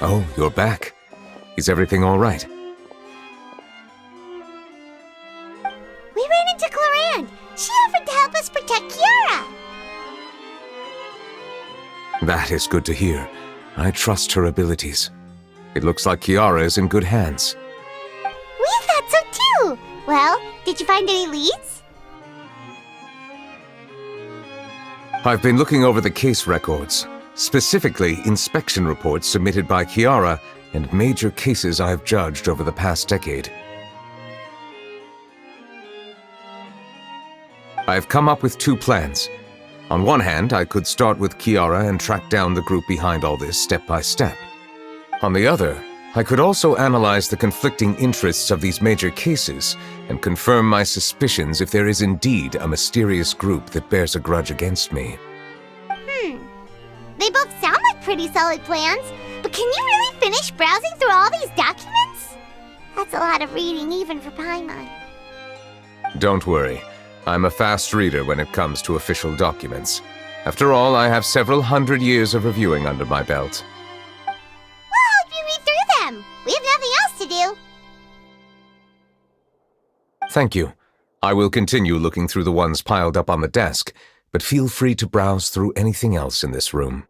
Oh, you're back. Is everything all right? We ran into Clarande. She offered to help us protect Kiara. That is good to hear. I trust her abilities. It looks like Kiara is in good hands. We thought so too. Well, did you find any leads? I've been looking over the case records, specifically inspection reports submitted by Kiara and major cases I've judged over the past decade. I've come up with two plans. On one hand, I could start with Kiara and track down the group behind all this step by step. On the other, I could also analyze the conflicting interests of these major cases and confirm my suspicions if there is indeed a mysterious group that bears a grudge against me. They both sound like pretty solid plans, but can you really finish browsing through all these documents? That's a lot of reading even for Paimon. Don't worry. I'm a fast reader when it comes to official documents. After all, I have several hundred years of reviewing under my belt. We'll help you read through them. We have nothing else to do. Thank you. I will continue looking through the ones piled up on the desk, but feel free to browse through anything else in this room.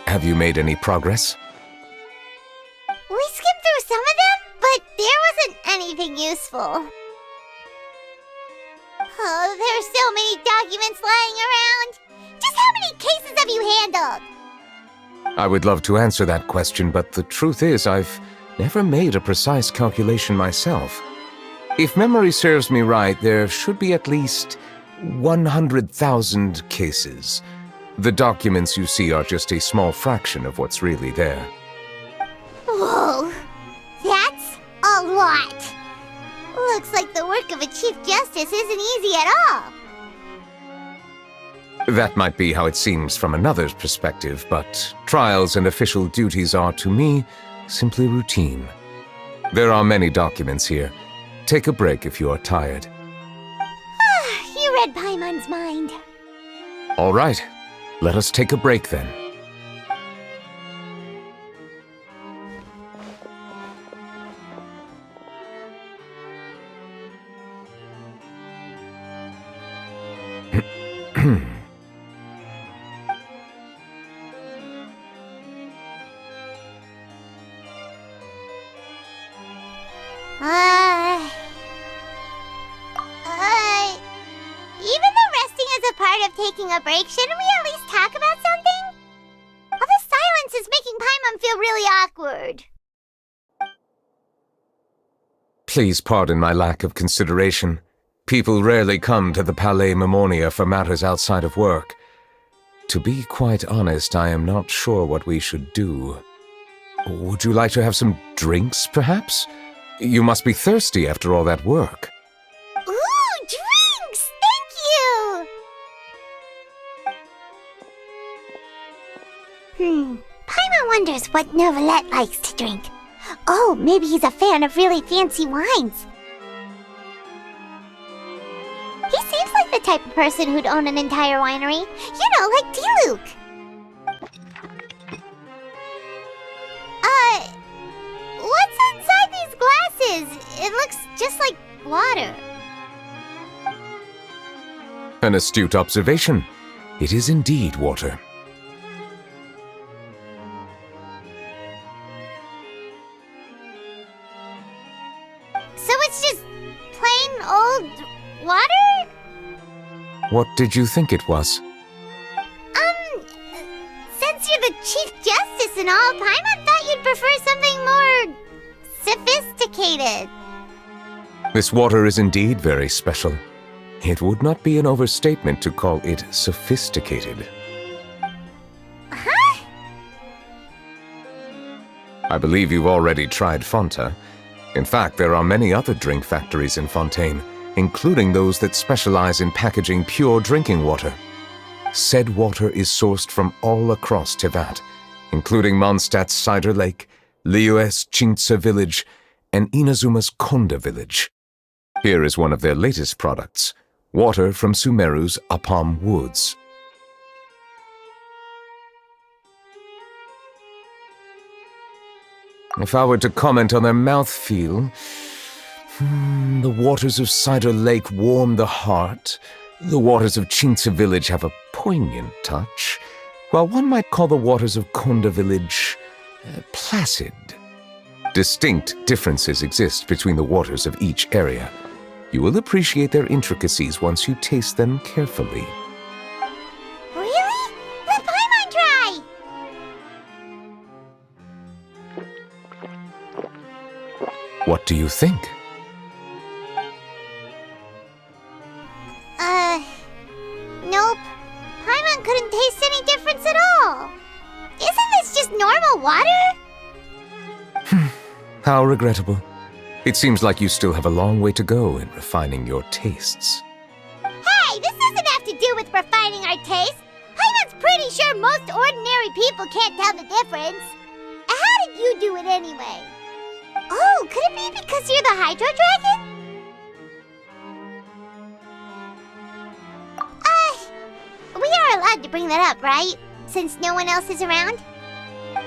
Have you made any progress? We skimmed through some of them, but there wasn't anything useful. Oh, there are so many documents lying around. Just how many cases have you handled? I would love to answer that question, but the truth is I've never made a precise calculation myself. If memory serves me right, there should be at least 100,000 cases. The documents you see are just a small fraction of what's really there. Whoa, that's a lot. Looks like the work of a Chief Justice isn't easy at all. That might be how it seems from another's perspective, but trials and official duties are, to me, simply routine. There are many documents here. Take a break if you are tired. You read Paimon's mind. All right. Let us take a break then. Even though resting is a part of taking a break, shouldn't we at least talk about something? All this silence is making really awkward. Please pardon my lack of consideration. People rarely come to the Palais Mermonia for matters outside of work. To be quite honest, I am not sure what we should do. Would you like to have some drinks, perhaps? You must be thirsty after all that work. Ooh, drinks! Thank you! Paimon wonders what Neuvillette likes to drink. Oh, maybe he's a fan of really fancy wines. He seems like the type of person who'd own an entire winery. You know, like Diluc. What's inside these glasses? It looks just like water. An astute observation. It is indeed water. So it's just plain old water? What did you think it was? Since you're the Chief Justice and all, Paimon thought you'd prefer something more sophisticated. This water is indeed very special. It would not be an overstatement to call it sophisticated. Huh? I believe you've already tried Fonta. In fact, there are many other drink factories in Fontaine, including those that specialize in packaging pure drinking water. Said water is sourced from all across Tevat, including Mondstadt's Cider Lake, Liyue's Chintsa village, and Inazuma's Konda village. Here is one of their latest products, water from Sumeru's Apam Woods. If I were to comment on their mouthfeel, the waters of Cider Lake warm the heart. The waters of Chintsa village have a poignant touch, while one might call the waters of Konda village placid. Distinct differences exist between the waters of each area. You will appreciate their intricacies once you taste them carefully. Really? Let Paimon try! What do you think? Nope. Paimon couldn't taste any difference at all. Isn't this just normal water? How regrettable. It seems like you still have a long way to go in refining your tastes. Hey, this doesn't have to do with refining our taste. Paimon's pretty sure most ordinary people can't tell the difference. How did you do it anyway? Oh, could it be because you're the Hydro Dragon? We are allowed to bring that up, right? Since no one else is around?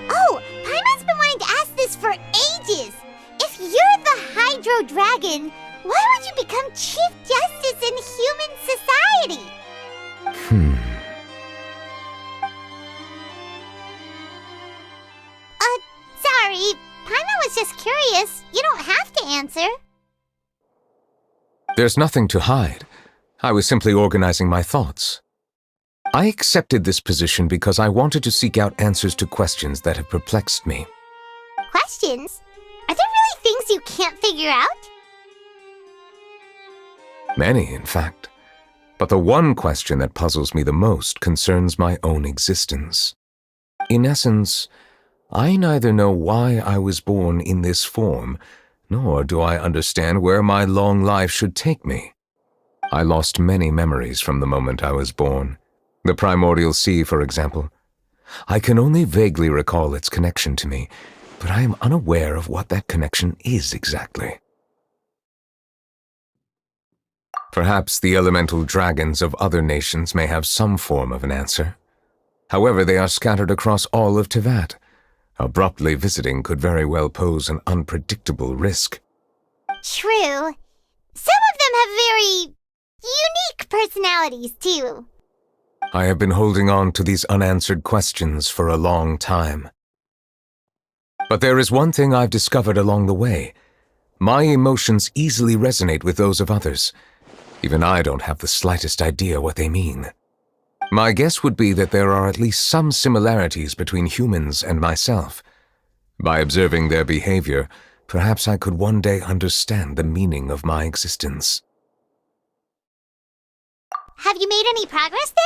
Oh, Paimon's been wanting to ask this for ages! If you're the Hydro Dragon, why would you become Chief Justice in human society? Sorry. Paimon was just curious. You don't have to answer. There's nothing to hide. I was simply organizing my thoughts. I accepted this position because I wanted to seek out answers to questions that have perplexed me. Questions? Are there really things you can't figure out? Many, in fact. But the one question that puzzles me the most concerns my own existence. In essence, I neither know why I was born in this form, nor do I understand where my long life should take me. I lost many memories from the moment I was born. The primordial sea, for example. I can only vaguely recall its connection to me, but I am unaware of what that connection is exactly. Perhaps the elemental dragons of other nations may have some form of an answer. However, they are scattered across all of Tevat. Abruptly visiting could very well pose an unpredictable risk. True. Some of them have very unique personalities, too. I have been holding on to these unanswered questions for a long time. But there is one thing I've discovered along the way. My emotions easily resonate with those of others. Even I don't have the slightest idea what they mean. My guess would be that there are at least some similarities between humans and myself. By observing their behavior, perhaps I could one day understand the meaning of my existence. Have you made any progress then?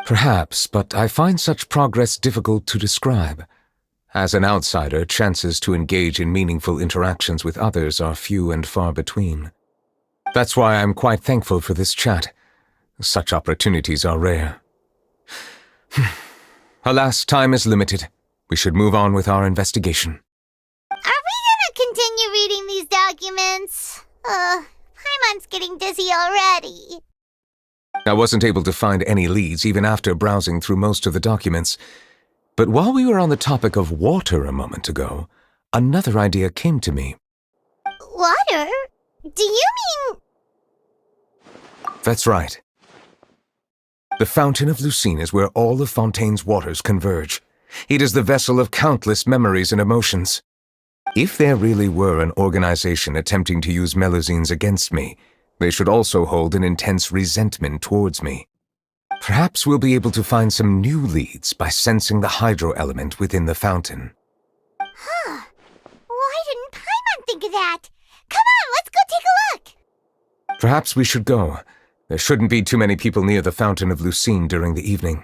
Perhaps, but I find such progress difficult to describe. As an outsider, chances to engage in meaningful interactions with others are few and far between. That's why I'm quite thankful for this chat. Such opportunities are rare. Alas, time is limited. We should move on with our investigation. Are we gonna continue reading these documents? Paimon's getting dizzy already. I wasn't able to find any leads even after browsing through most of the documents. But while we were on the topic of water a moment ago, another idea came to me. Water? Do you mean... That's right. The Fountain of Lucine is where all of Fontaine's waters converge. It is the vessel of countless memories and emotions. If there really were an organization attempting to use Melusines against me, they should also hold an intense resentment towards me. Perhaps we'll be able to find some new leads by sensing the hydro element within the fountain. Huh. Why didn't Paimon think of that? Come on, let's go take a look! Perhaps we should go. There shouldn't be too many people near the Fountain of Lucine during the evening.